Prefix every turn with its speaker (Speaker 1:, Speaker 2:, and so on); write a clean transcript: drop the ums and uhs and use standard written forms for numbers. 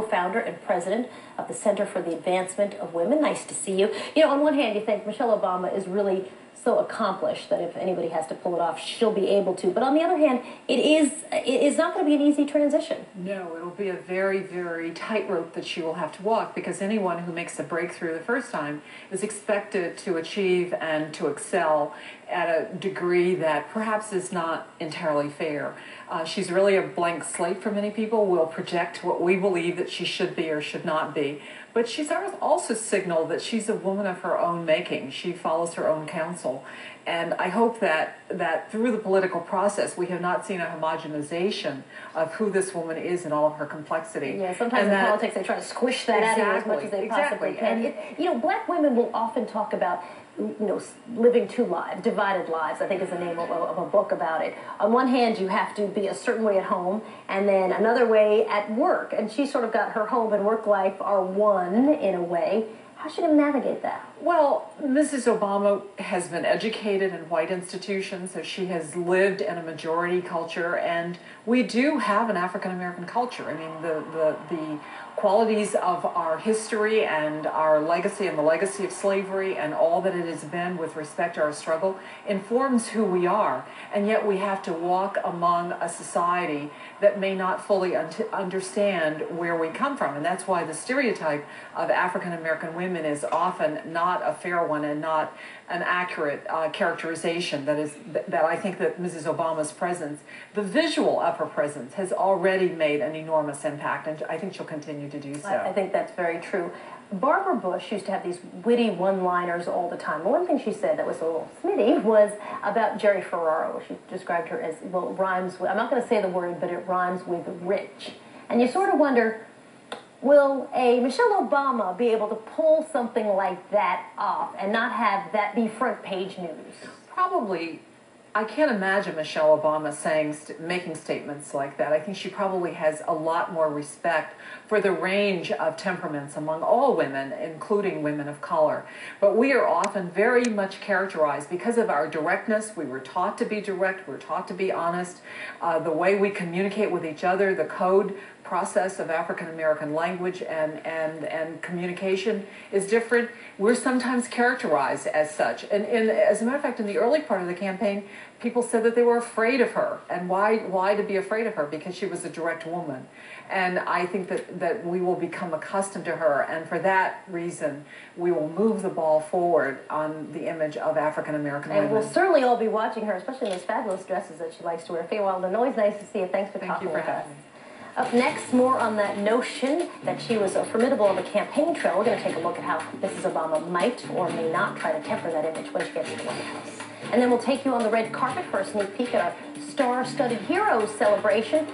Speaker 1: co-founder and president of the Center for the Advancement of Women. Nice to see you. You know, on one hand, you think Michelle Obama is really so accomplished that if anybody has to pull it off, she'll be able to. But on the other hand, it is not going to be an easy transition.
Speaker 2: No, it'll be a very, very tightrope that she will have to walk, because anyone who makes a breakthrough the first time is expected to achieve and to excel at a degree that perhaps is not entirely fair. She's really a blank slate for many people. We'll project what we believe that she should be or should not be. But she's also signaled that she's a woman of her own making. She follows her own counsel. And I hope that through the political process, we have not seen a homogenization of who this woman is in all of her complexity.
Speaker 1: Yeah, sometimes in politics they try to squish that out of you as much as they possibly can. And you know, black women will often talk about, you know, living two lives, divided lives, I think is the name of a book about it. On one hand, you have to be a certain way at home, and then another way at work. And she sort of got her home and work life are one in a way. How's she going to navigate that?
Speaker 2: Well, Mrs. Obama has been educated in white institutions, so she has lived in a majority culture, and we do have an African-American culture. I mean, the qualities of our history and our legacy and the legacy of slavery and all that it has been with respect to our struggle informs who we are, and yet we have to walk among a society that may not fully understand where we come from, and that's why the stereotype of African-American women is often not a fair one and not an accurate characterization. That I think that Mrs. Obama's presence, the visual of her presence, has already made an enormous impact, and I think she'll continue to do so.
Speaker 1: I think that's very true. Barbara Bush used to have these witty one-liners all the time. One thing she said that was a little smitty was about Jerry Ferraro. She described her as, well, rhymes with, I'm not going to say the word, but it rhymes with rich. And you sort of wonder, will a Michelle Obama be able to pull something like that off and not have that be front page news?
Speaker 2: Probably. I can't imagine Michelle Obama making statements like that. I think she probably has a lot more respect for the range of temperaments among all women, including women of color. But we are often very much characterized because of our directness. We were taught to be direct. We were taught to be honest. The way we communicate with each other, the code process of African-American language and communication is different. We're sometimes characterized as such. And as a matter of fact, in the early part of the campaign, people said that they were afraid of her. And why to be afraid of her? Because she was a direct woman. And I think that we will become accustomed to her. And for that reason, we will move the ball forward on the image of African-American women.
Speaker 1: And we'll certainly all be watching her, especially in those fabulous dresses that she likes to wear. Faye Wilden, always nice to see you. Thanks for talking with us.
Speaker 2: Thank you for having me.
Speaker 1: Up next, more on that notion that she was formidable on the campaign trail. We're going to take a look at how Mrs. Obama might or may not try to temper that image when she gets to the White House. And then we'll take you on the red carpet for a sneak peek at our star-studded heroes celebration.